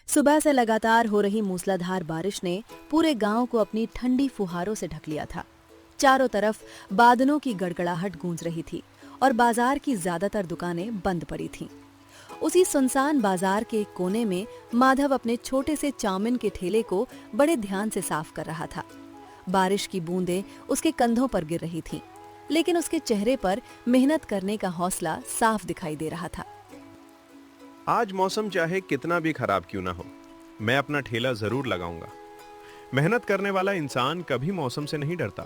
सुबह से लगातार हो रही मूसलाधार बारिश ने पूरे गांव को अपनी ठंडी फुहारों से ढक लिया था। चारों तरफ बादलों की गड़गड़ाहट गूंज रही थी और बाजार की ज्यादातर दुकानें बंद पड़ी थीं। उसी सुनसान बाजार के एक कोने में माधव अपने छोटे से चाउमीन के ठेले को बड़े ध्यान से साफ कर रहा था। बारिश की बूंदें उसके कंधों पर गिर रही थीं, लेकिन उसके चेहरे पर मेहनत करने का हौसला साफ दिखाई दे रहा था। आज मौसम चाहे कितना भी खराब क्यों ना हो, मैं अपना ठेला जरूर लगाऊंगा। मेहनत करने वाला इंसान कभी मौसम से नहीं डरता।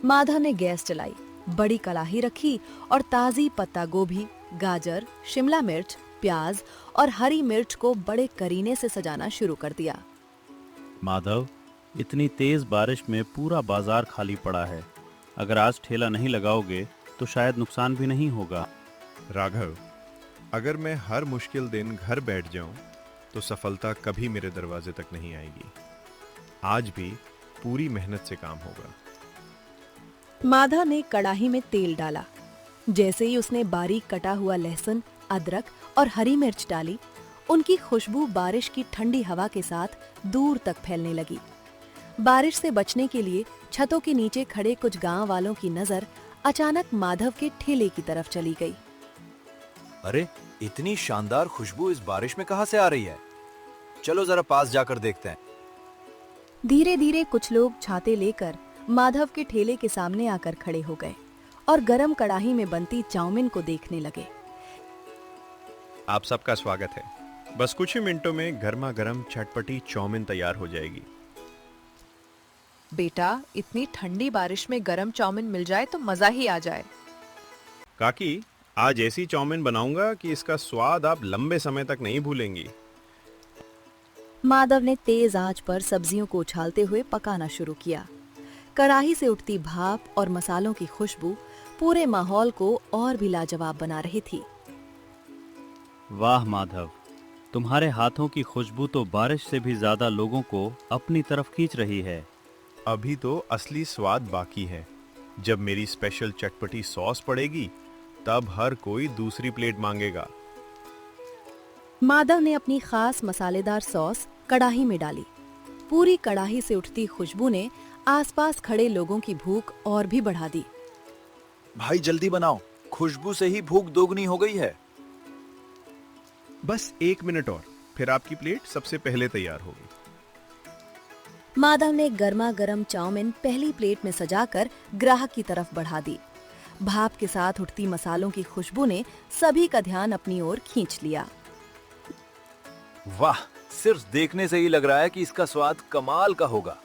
माधव ने गैस चलाई, बड़ी कड़ाही रखी और ताजी पत्ता गोभी, गाजर, शिमला मिर्च, प्याज और हरी मिर्च को बड़े करीने से सजाना शुरू कर दिया। माधव, इतनी तेज बारिश में पूरा बाजार खाली पड़ा है। अगर आज ठेला नहीं लगाओगे तो शायद नुकसान भी नहीं होगा। राघव, अगर मैं हर मुश्किल दिन घर बैठ जाऊं तो सफलता कभी मेरे दरवाजे तक नहीं आएगी। आज भी पूरी मेहनत से काम होगा। माधव ने कड़ाही में तेल डाला। जैसे ही उसने बारीक कटा हुआ लहसुन, अदरक और हरी मिर्च डाली, उनकी खुशबू बारिश की ठंडी हवा के साथ दूर तक फैलने लगी। बारिश से बचने के लिए छतों के नीचे खड़े कुछ गांव वालों की नजर अचानक माधव के ठेले की तरफ चली गई। अरे, इतनी शानदार खुशबू इस बारिश में कहां से आ रही है? चलो जरा पास जाकर देखते हैं। धीरे धीरे कुछ लोग छाते लेकर माधव के ठेले के सामने आकर खड़े हो गए और गरम कड़ाही में बनती चाउमीन को देखने लगे। आप सबका स्वागत है। बस कुछ ही मिनटों में गर्मा गर्म चटपटी चाउमीन तैयार हो जाएगी। बेटा, इतनी ठंडी बारिश में गरम चाउमीन मिल जाए तो मजा ही आ जाए। काकी, आज ऐसी चाउमीन बनाऊंगा कि इसका स्वाद आप लंबे समय तक नहीं भूलेंगी। माधव ने तेज आंच पर सब्जियों को उछालते हुए पकाना शुरू किया। कड़ाही से उठती भाप और मसालों की खुशबू पूरे माहौल को और भी लाजवाब बना रही थी। वाह माधव, तुम्हारे हाथों की खुशबू तो बारिश से भी ज्यादा लोगों को अपनी तरफ खींच रही है। अभी तो असली स्वाद बाकी है। जब मेरी स्पेशल चटपटी सॉस पड़ेगी तब हर कोई दूसरी प्लेट मांगेगा। माधव ने अपनी खास मसालेदार सॉस कड़ाही में डाली। पूरी कड़ाही से उठती खुशबू ने आसपास खड़े लोगों की भूख और भी बढ़ा दी। भाई जल्दी बनाओ, खुशबू से ही भूख दोगुनी हो गई है। बस 1 मिनट और, फिर आपकी प्लेट सबसे पहले तैयार होगी। माधव ने गर्मा गर्म चाउमीन पहली प्लेट में सजाकर ग्राहक की तरफ बढ़ा दी। भाप के साथ उठती मसालों की खुशबू ने सभी का ध्यान अपनी ओर खींच लिया। वाह, सिर्फ देखने से ही लग रहा है कि इसका स्वाद कमाल का होगा।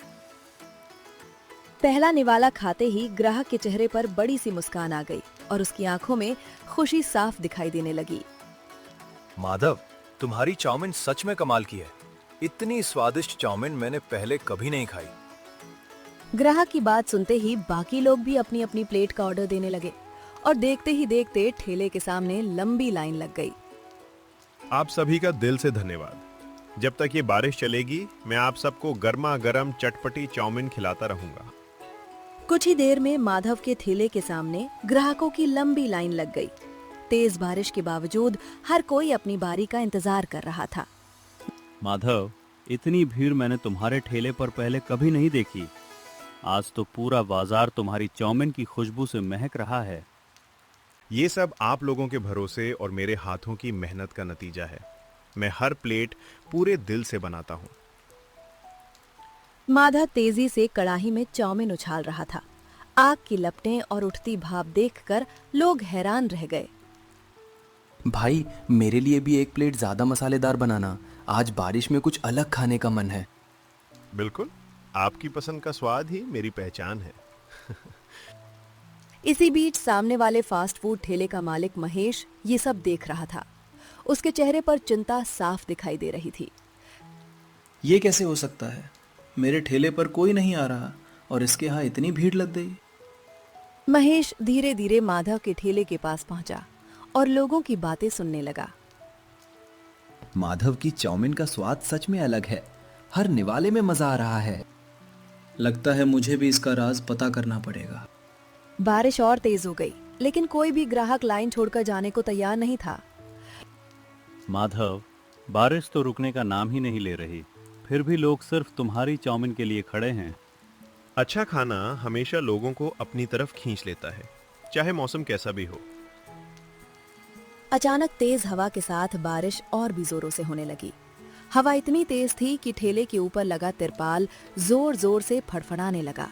पहला निवाला खाते ही ग्राहक के चेहरे पर बड़ी सी मुस्कान आ गई और उसकी आंखों में खुशी साफ दिखाई देने लगी। माधव, तुम्हारी चाउमीन सच में कमाल की है। इतनी स्वादिष्ट चाउमीन मैंने पहले कभी नहीं खाई। ग्राहक की बात सुनते ही बाकी लोग भी अपनी अपनी प्लेट का ऑर्डर देने लगे और देखते ही देखते ठेले के सामने लंबी लाइन लग गई। आप सभी का दिल से धन्यवाद। जब तक ये बारिश चलेगी, मैं आप सबको गर्मा गर्म चटपटी चाउमीन खिलाता रहूंगा। कुछ ही देर में माधव के ठेले के सामने ग्राहकों की लंबी लाइन लग गई। तेज बारिश के बावजूद हर कोई अपनी बारी का इंतजार कर रहा था। माधव, इतनी भीड़ मैंने तुम्हारे ठेले पर पहले कभी नहीं देखी। आज तो पूरा बाजार तुम्हारी चाउमीन की खुशबू से महक रहा है। ये सब आप लोगों के भरोसे और मेरे हाथों की मेहनत का नतीजा है। मैं हर प्लेट पूरे दिल से बनाता हूँ। माधव तेजी से कड़ाही में चाउमीन उछाल रहा था। आग की लपटें और उठती भाप देखकर लोग हैरान रह गए। भाई, मेरे लिए भी एक प्लेट ज्यादा मसालेदार बनाना। आज बारिश में कुछ अलग खाने का मन है। बिल्कुल, आपकी पसंद का स्वाद ही मेरी पहचान है। इसी बीच सामने वाले फास्ट फूड ठेले का मालिक महेश ये सब देख रहा था। उसके चेहरे पर चिंता साफ दिखाई दे रही थी। ये कैसे हो सकता है? मेरे ठेले पर कोई नहीं आ रहा और इसके यहाँ इतनी भीड़ लग गई। महेश धीरे धीरे माधव के ठेले के पास पहुंचा और लोगों की बातें सुनने लगा। माधव की चाउमीन का स्वाद सच में अलग है। हर निवाले में मजा आ रहा है। लगता है मुझे भी इसका राज पता करना पड़ेगा। बारिश और तेज हो गई, लेकिन कोई भी ग्राहक लाइन छोड़कर जाने को तैयार नहीं था। माधव, बारिश तो रुकने का नाम ही नहीं ले रही, फिर भी लोग सिर्फ तुम्हारी चाउमीन के लिए खड़े हैं। अच्छा खाना हमेशा लोगों को अपनी तरफ खींच लेता है, चाहे मौसम कैसा भी हो। अचानक तेज हवा के साथ बारिश और भी जोरों से होने लगी। हवा इतनी तेज थी कि ठेले के ऊपर लगा तिरपाल जोर जोर से फड़फड़ाने लगा।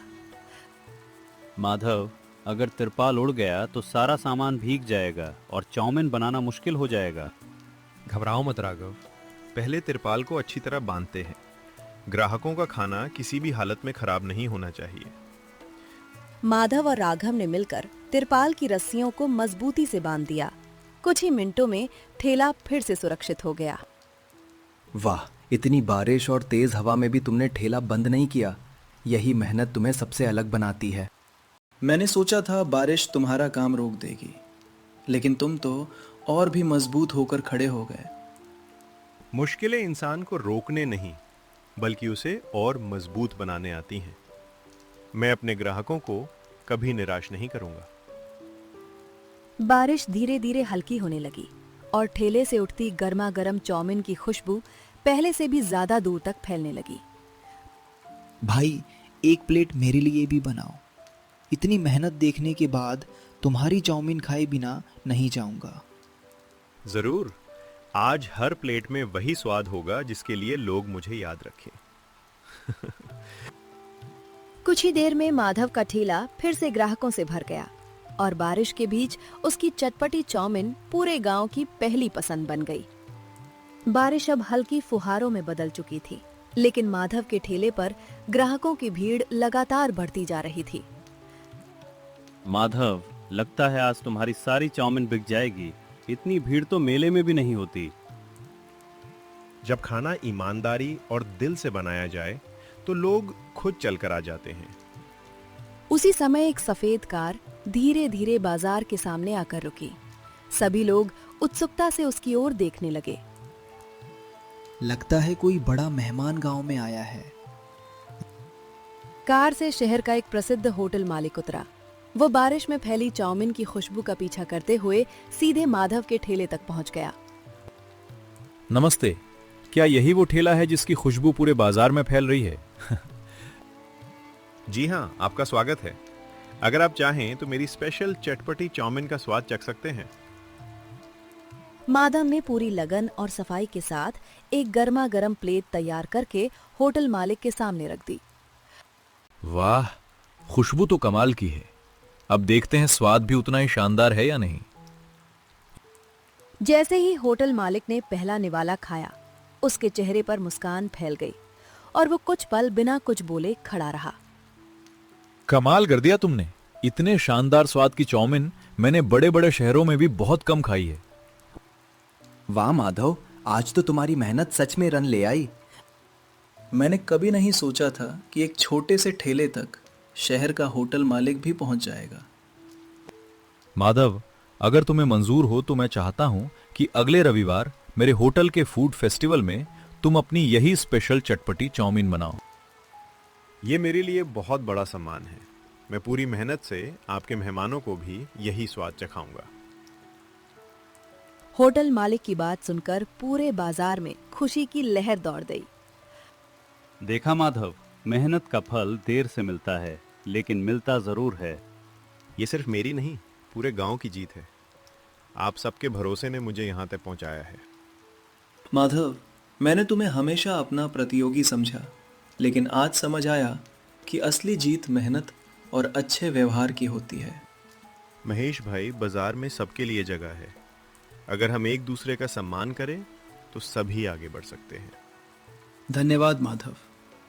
माधव, अगर तिरपाल उड़ गया तो सारा सामान भीग जाएगा और चाउमीन बनाना मुश्किल हो जाएगा। घबराओ मत राघव, पहले तिरपाल को अच्छी तरह बांधते हैं। ग्राहकों का खाना किसी भी हालत में खराब नहीं होना चाहिए। माधव और राघव ने मिलकर तिरपाल की रस्सियों को मजबूती से बांध दिया। कुछ ही मिनटों में ठेला फिर से सुरक्षित हो गया। वाह, इतनी बारिश और तेज हवा में भी तुमने ठेला बंद नहीं किया। यही मेहनत तुम्हें सबसे अलग बनाती है। मैंने सोचा था बारिश तुम्हारा काम रोक देगी, लेकिन तुम तो और भी मजबूत होकर खड़े हो गए। मुश्किलें इंसान को रोकने नहीं, बल्कि उसे और मजबूत बनाने आती हैं। मैं अपने ग्राहकों को कभी निराश नहीं करूंगा। बारिश धीरे धीरे हल्की होने लगी और ठेले से उठती गर्मा गर्म चाउमीन की खुशबू पहले से भी ज्यादा दूर तक फैलने लगी। भाई, एक प्लेट मेरे लिए भी बनाओ। इतनी मेहनत देखने के बाद तुम्हारी चाउमीन खाए बिना नहीं जाऊंगा। जरूर, आज हर प्लेट में वही स्वाद होगा जिसके लिए लोग मुझे याद रखें। कुछ ही देर में माधव का ठेला फिर से ग्राहकों से भर गया और बारिश के बीच उसकी चटपटी चाउमीन पूरे गांव की पहली पसंद बन गई। बारिश अब हल्की फुहारों में बदल चुकी थी, लेकिन माधव के ठेले पर ग्राहकों की भीड़ लगातार बढ़ती जा रही थी। माधव, लगता है आज तुम्हारी सारी चाउमीन बिक जाएगी। इतनी भीड़ तो मेले में भी नहीं होती। जब खाना ईमानदारी और दिल से बनाया जाए तो लोग खुद चलकर आ जाते हैं। उसी समय एक सफेद कार धीरे धीरे बाजार के सामने आकर रुकी। सभी लोग उत्सुकता से उसकी ओर देखने लगे। लगता है कोई बड़ा मेहमान गांव में आया है। कार से शहर का एक प्रसिद्ध होटल मालिक उतरा। वो बारिश में फैली चाउमीन की खुशबू का पीछा करते हुए सीधे माधव के ठेले तक पहुंच गया। नमस्ते, क्या यही वो ठेला है जिसकी खुशबू पूरे बाजार में फैल रही है? जी हाँ, आपका स्वागत है। अगर आप चाहें तो मेरी स्पेशल चटपटी चाउमीन का स्वाद चख सकते हैं। माधव ने पूरी लगन और सफाई के साथ एक गर्मा गर्म प्लेट तैयार करके होटल मालिक के सामने रख दी। वाह, खुशबू तो कमाल की है। अब देखते हैं स्वाद भी उतना ही शानदार है या नहीं। जैसे ही होटल मालिक ने पहला निवाला खाया, उसके चेहरे पर मुस्कान फैल गई और वो कुछ पल बिना कुछ बोले खड़ा रहा। कमाल कर दिया तुमने। इतने शानदार स्वाद की चाउमीन मैंने बड़े बड़े शहरों में भी बहुत कम खाई है। वाह माधव, आज तो तुम्हारी मेहनत सच में रन ले आई। मैंने कभी नहीं सोचा था कि एक छोटे से ठेले तक शहर का होटल मालिक भी पहुंच जाएगा। माधव, अगर तुम्हें मंजूर हो तो मैं चाहता हूं कि अगले रविवार मेरे होटल के फूड फेस्टिवल में तुम अपनी यही स्पेशल चटपटी चाउमीन बनाओ। ये मेरे लिए बहुत बड़ा सम्मान है। मैं पूरी मेहनत से आपके मेहमानों को भी यही स्वाद चखाऊंगा। होटल मालिक की बात सुनकर पूरे बाजार में खुशी की लहर दौड़ गई। देखा माधव, मेहनत का फल देर से मिलता है, लेकिन मिलता जरूर है। ये सिर्फ मेरी नहीं, पूरे गांव की जीत है। आप सबके भरोसे ने मुझे यहाँ तक पहुँचाया है। माधव, मैंने तुम्हें हमेशा अपना प्रतियोगी समझा, लेकिन आज समझ आया कि असली जीत मेहनत और अच्छे व्यवहार की होती है। महेश भाई, बाजार में सबके लिए जगह है। अगर हम एक दूसरे का सम्मान करें तो सभी आगे बढ़ सकते हैं। धन्यवाद माधव,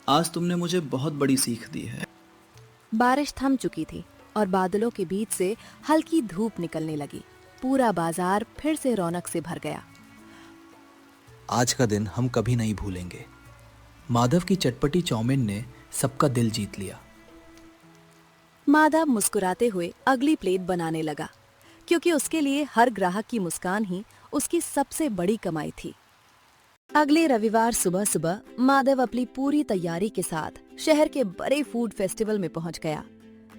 आज तुमने मुझे बहुत बड़ी सीख दी है। बारिश थम चुकी थी और बादलों के बीच से हल्की धूप निकलने लगी। पूरा बाजार फिर से रौनक से भर गया। आज का दिन हम कभी नहीं भूलेंगे। माधव की चटपटी चाउमीन ने सबका दिल जीत लिया। माधव मुस्कुराते हुए अगली प्लेट बनाने लगा, क्योंकि उसके लिए हर ग्राहक की मुस्कान ही उसकी सबसे बड़ी कमाई थी। अगले रविवार सुबह सुबह माधव अपनी पूरी तैयारी के साथ शहर के बड़े फूड फेस्टिवल में पहुंच गया।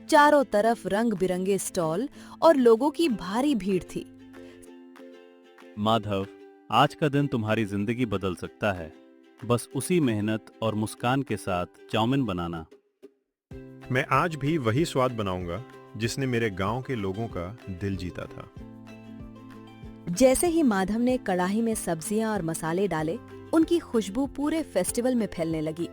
चारों तरफ रंग बिरंगे स्टॉल और लोगों की भारी भीड़ थी। माधव, आज का दिन तुम्हारी जिंदगी बदल सकता है। बस उसी मेहनत और मुस्कान के साथ चाउमीन बनाना। मैं आज भी वही स्वाद बनाऊंगा जिसने मेरे गांव के लोगों का दिल जीता था। जैसे ही माधव ने कढ़ाई में सब्जियां और मसाले डाले, उनकी खुशबू पूरे फेस्टिवल में फैलने लगी।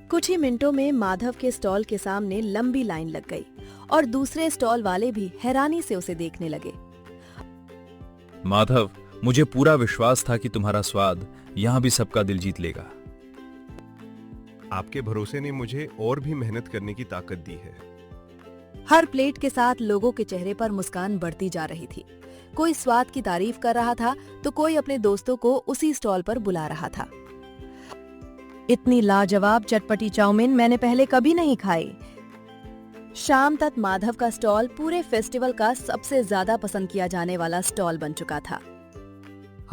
कुछ ही मिनटों में माधव के स्टॉल के सामने लंबी लाइन लग गई और दूसरे स्टॉल वाले भी हैरानी से उसे देखने लगे। माधव, मुझे पूरा विश्वास था कि तुम्हारा स्वाद यहाँ भी सबका दिल जीत लेगा। आपके भरोसे ने मुझे और भी मेहनत करने की ताकत दी है। हर प्लेट के साथ लोगों के चेहरे पर मुस्कान बढ़ती जा रही थी। कोई स्वाद की तारीफ कर रहा था तो कोई अपने दोस्तों को उसी स्टॉल पर बुला रहा था। इतनी लाजवाब चटपटी चाउमीन मैंने पहले कभी नहीं खाई। शाम तक माधव का स्टॉल पूरे फेस्टिवल का सबसे ज्यादा पसंद किया जाने वाला स्टॉल बन चुका था।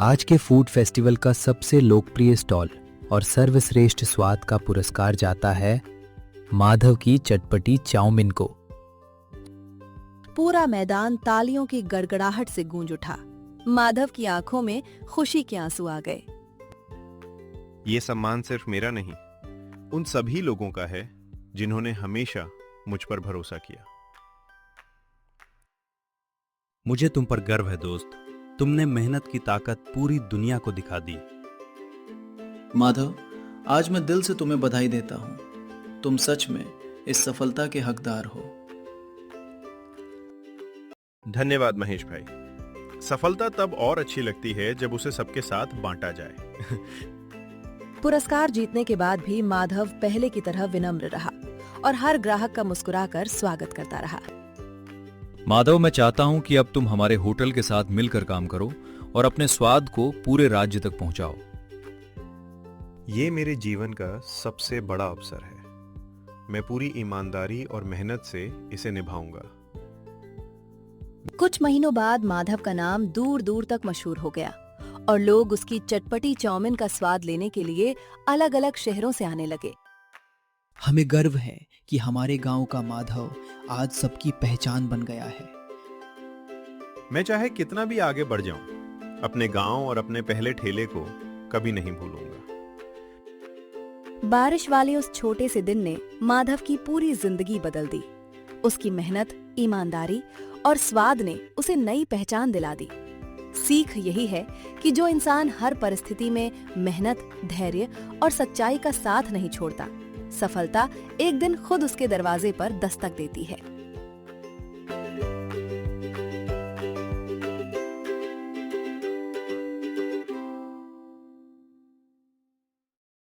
आज के फूड फेस्टिवल का सबसे लोकप्रिय स्टॉल और सर्वश्रेष्ठ स्वाद का पुरस्कार जाता है माधव की चटपटी चाउमीन को। पूरा मैदान तालियों की गड़गड़ाहट से गूंज उठा। माधव की आंखों में खुशी के आंसू आ गए। ये सम्मान सिर्फ मेरा नहीं, उन सभी लोगों का है जिन्होंने हमेशा मुझ पर भरोसा किया। मुझे तुम पर गर्व है दोस्त। तुमने मेहनत की ताकत पूरी दुनिया को दिखा दी। माधव, आज मैं दिल से तुम्हें बधाई देता हूँ। तुम सच में इस सफलता के हकदार हो। धन्यवाद महेश भाई। सफलता तब और अच्छी लगती है जब उसे सबके साथ बांटा जाए। पुरस्कार जीतने के बाद भी माधव पहले की तरह विनम्र रहा और हर ग्राहक का मुस्कुराकर स्वागत करता रहा। माधव, मैं चाहता हूं कि अब तुम हमारे होटल के साथ मिलकर काम करो और अपने स्वाद को पूरे राज्य तक पहुंचाओ। ये मेरे जीवन का सबसे बड़ा अवसर है। मैं पूरी ईमानदारी और मेहनत से इसे निभाऊंगा। कुछ महीनों बाद माधव का नाम दूर दूर तक मशहूर हो गया और लोग उसकी चटपटी चाउमीन का स्वाद लेने के लिए अलग अलग शहरों से आने लगे। हमें गर्व है कि हमारे गांव का माधव आज सबकी पहचान बन गया है। मैं चाहे कितना भी आगे बढ़ जाऊं, अपने गांव और अपने पहले ठेले को कभी नहीं भूलूंगा। बारिश वाले उस छोटे से दिन ने माधव की पूरी जिंदगी बदल दी। उसकी मेहनत, ईमानदारी और स्वाद ने उसे नई पहचान दिला दी। सीख यही है कि जो इंसान हर परिस्थिति में मेहनत, धैर्य और सच्चाई का साथ नहीं छोड़ता, सफलता एक दिन खुद उसके दरवाजे पर दस्तक देती है।